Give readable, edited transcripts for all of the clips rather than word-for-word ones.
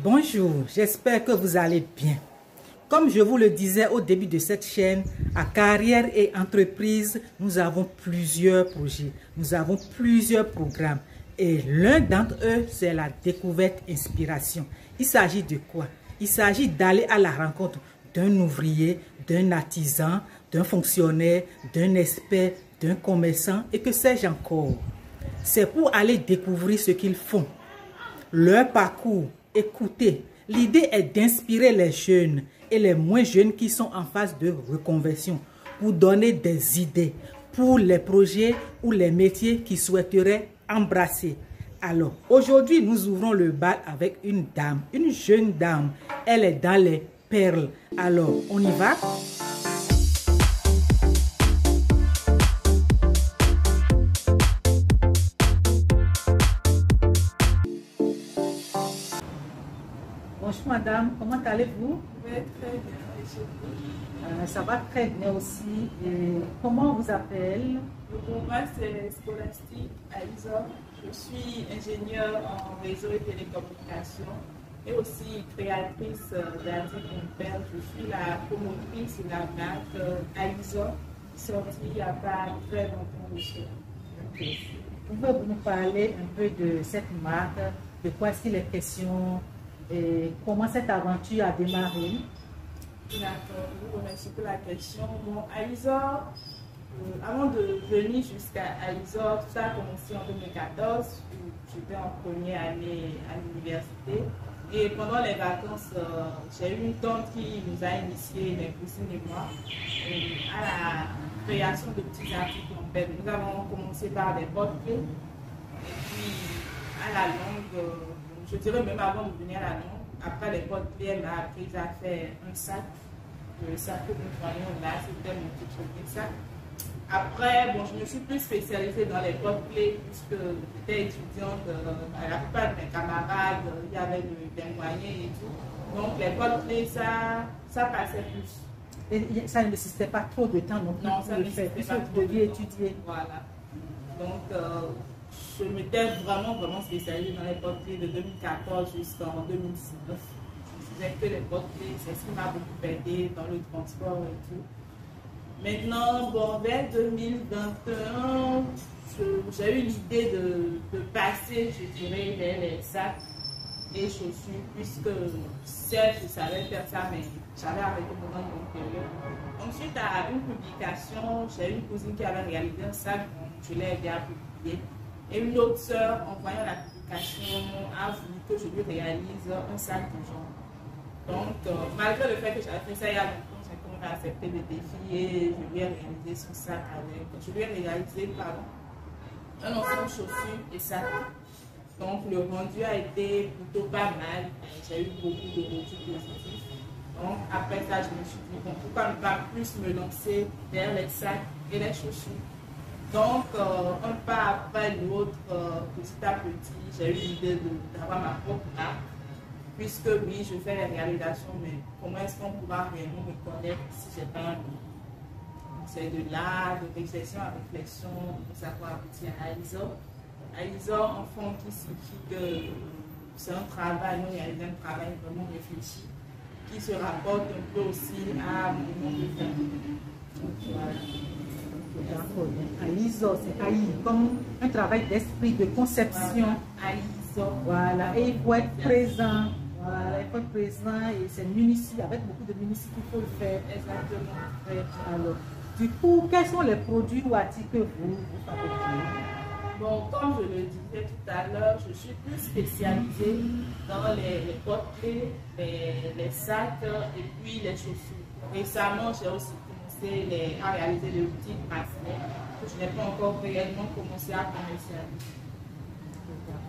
Bonjour, j'espère que vous allez bien. Comme je vous le disais au début de cette chaîne, à Carrière et Entreprise, nous avons plusieurs projets, nous avons plusieurs programmes. Et l'un d'entre eux, c'est la découverte inspiration. Il s'agit de quoi? Il s'agit d'aller à la rencontre d'un ouvrier, d'un artisan, d'un fonctionnaire, d'un expert, d'un commerçant et que sais-je encore. C'est pour aller découvrir ce qu'ils font, leur parcours, écouter. L'idée est d'inspirer les jeunes et les moins jeunes qui sont en phase de reconversion pour donner des idées pour les projets ou les métiers qu'ils souhaiteraient embrasser. Alors, aujourd'hui, nous ouvrons le bal avec une dame, une jeune dame. Elle est dans les perles. Alors, on y va? Bonjour madame, comment allez-vous? Oui, très bien. Et chez vous? Ça va très bien aussi. Et comment on vous appelle? Moi, c'est Scolastique Aïza. Je suis ingénieure en réseau et télécommunications et aussi créatrice d'articles Impel. Je suis la promotrice de la marque Aïza, sortie il n'y a pas très longtemps aussi. Okay. Pouvez-vous nous parler un peu de cette marque? De quoi est-ce qu'il est question? Et comment cette aventure a démarré? D'accord, je vous remercie pour la question. Bon, Aïza, avant de venir jusqu'à Aïza, tout ça a commencé en 2014, où j'étais en première année à l'université. Et pendant les vacances, j'ai eu une tante qui nous a initiés, mes cousines et moi, à la création de petits articles en fait. Nous avons commencé par des portraits, et puis à la longue, je dirais même avant de venir à la longue, après les portraits, elle m'a appris à faire un sac. Le sac que nous voyons là, c'était mon petit premier sac. Après, bon, je me suis plus spécialisée dans les portraits puisque j'étais étudiante, la plupart de mes camarades, il y avait des moyens et tout. Donc les portraits, ça passait plus. Et ça ne nécessitait pas trop de temps non plus Non, pour ça le faire, nécessitait puisque pas vous deviez étudier. Voilà. Donc, je m'étais vraiment spécialisée dans les portraits de 2014 jusqu'en 2019. Je faisais que les portraits, c'est ce qui m'a beaucoup aidé dans le transport et tout. Maintenant, bon, vers 2021, j'ai eu l'idée de passer, je dirais, les sacs et chaussures, puisque certes, je savais faire ça, mais j'avais arrêté pendant une longue période. Donc, suite à une publication, j'ai une cousine qui avait réalisé un sac, donc je l'ai aidé à publier. Et une autre sœur, en voyant la publication, a voulu que je lui réalise un sac de genre. Donc, malgré le fait que j'avais fait ça il y a longtemps, j'ai quand même accepté le défi et je lui ai réalisé son sac avec. Je lui ai réalisé, un ensemble de chaussures et sac. Donc, le rendu a été plutôt pas mal. J'ai eu beaucoup de retours positifs. Donc, après ça, je me suis dit, bon, pourquoi ne pas plus me lancer vers les sacs et les chaussures. Donc, un pas après l'autre, petit à petit, j'ai eu l'idée d'avoir ma propre marque. Puisque oui, je fais les réalisations, mais comment est-ce qu'on pourra réellement me connaître si j'ai pas un nom? C'est de là, de l'exercice à réflexion, pour savoir aboutir à Aïza. Aïza, en fond, qui signifie que c'est un travail, non réalisé, un travail vraiment réfléchi, qui se rapporte un peu aussi à mon nom de famille. Voilà. Aïza, c'est Aïe, comme un travail d'esprit, de conception. Voilà. Aïza. Voilà, et il faut être présent. Voilà, il faut être présent et c'est munici, avec beaucoup de munici qu'il faut le faire. Exactement. Alors, du coup, quels sont les produits ou articles que vous fabriquez? Bon, comme je le disais tout à l'heure, je suis plus spécialisée dans les portraits, les sacs et puis les chaussures. Récemment, j'ai aussi commencé à réaliser les petits bracelets que je n'ai pas encore réellement commencé à commercialiser.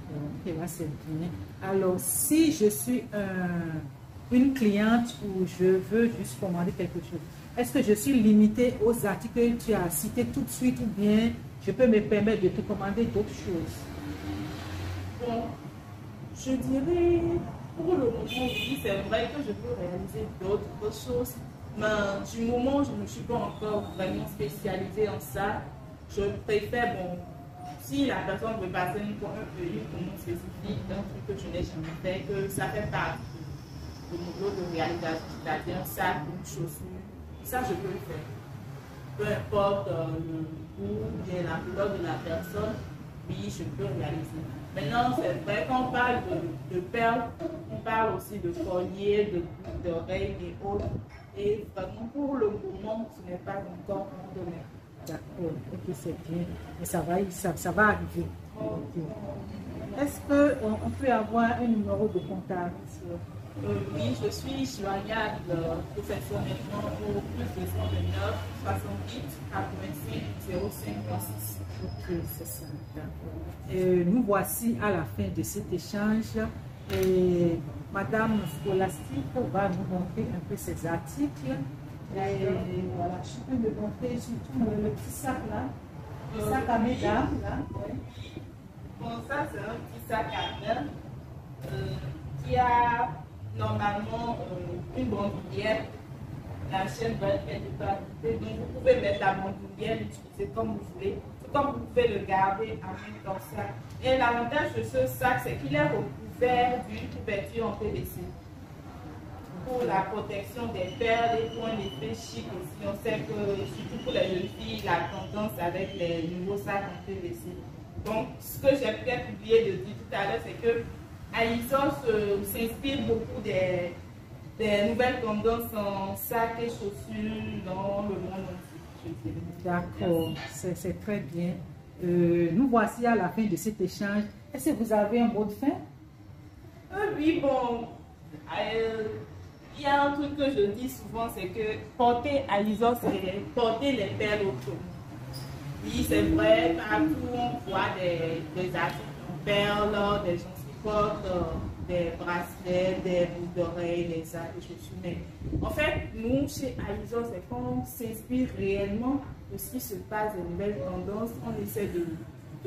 Ok, là c'est bien. Alors, si je suis une cliente ou je veux juste commander quelque chose, est-ce que je suis limitée aux articles que tu as cités tout de suite ou bien je peux me permettre de te commander d'autres choses? Bon, je dirais, pour le moment, oui, c'est vrai que je peux réaliser d'autres choses, mais du moment où je ne me suis pas encore vraiment spécialisée en ça, je préfère, bon, si la personne veut passer une commande spécifique d'un truc que je n'ai jamais fait, que ça fait partie de mon lot de réalisation, c'est-à-dire un sac, une chaussure, ça je peux le faire. Peu importe le goût et la couleur de la personne, oui, je peux réaliser. Maintenant, c'est vrai qu'on parle de perles, on parle aussi de colliers, de boucles d'oreilles et autres. Et vraiment, pour le moment, ce n'est pas encore mon domaine. D'accord, ok, c'est bien. Mais ça va arriver. Okay. Est-ce qu'on peut avoir un numéro de contact? Oui, je suis joignable professionnellement au plus 229 68 85 05 36. Ok, c'est ça, d'accord. Nous voici à la fin de cet échange. Et Madame Scholastique va nous montrer un peu ses articles. Et voilà, je peux me montrer surtout le petit sac là. Le sac à mesdames là. Bon, ça c'est un petit sac à main qui a normalement une bandoulière. La chaîne va être de qualité, donc vous pouvez mettre la bandoulière, l'utiliser comme vous voulez, tout comme vous pouvez le garder en même temps sac. Et l'avantage de ce sac, c'est qu'il est recouvert d'une couverture en PVC. Pour la protection des perles et pour un effet chic aussi, on sait que surtout pour les jeunes filles, la tendance avec les nouveaux sacs en PVC. Donc, ce que j'ai peut-être oublié de dire tout à l'heure, c'est que AISOS s'inspire beaucoup des nouvelles tendances en sacs et chaussures dans le monde entier. D'accord, c'est très bien. Nous voici à la fin de cet échange. Est-ce que vous avez un mot de fin? Oui, bon, il y a un truc que je dis souvent, c'est que porter AISOS, c'est porter les perles autour. Oui, c'est vrai, partout on voit des articles en perles, des gens qui portent des bracelets, des boucles d'oreilles, des sacs, des chaussures. Mais en fait, nous, chez AISOS, c'est qu'on s'inspire réellement de ce qui se passe, des nouvelles tendances. On essaie de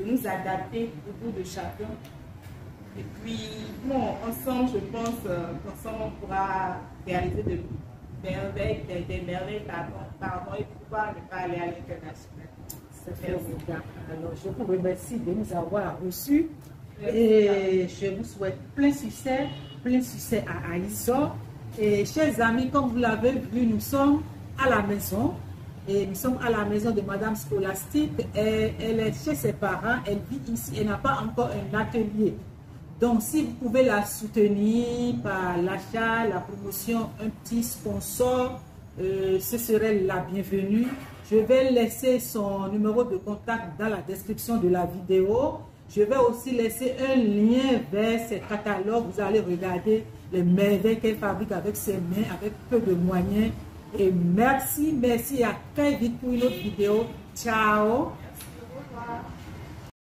nous adapter au goût de chacun. Et puis, bon, ensemble, je pense qu'ensemble, on pourra réaliser des merveilles pardon, et pouvoir ne pas aller à l'international. C'est formidable. Alors, je vous remercie de nous avoir reçus et je vous souhaite plein succès à AISOS. Et chers amis, comme vous l'avez vu, nous sommes à la maison. Et nous sommes à la maison de Madame Scholastique. Elle est chez ses parents, elle vit ici, elle n'a pas encore un atelier. Donc, si vous pouvez la soutenir par l'achat, la promotion, un petit sponsor, ce serait la bienvenue. Je vais laisser son numéro de contact dans la description de la vidéo. Je vais aussi laisser un lien vers ses catalogues. Vous allez regarder les merveilles qu'elle fabrique avec ses mains, avec peu de moyens. Et merci, à très vite pour une autre vidéo. Ciao! Merci, au revoir.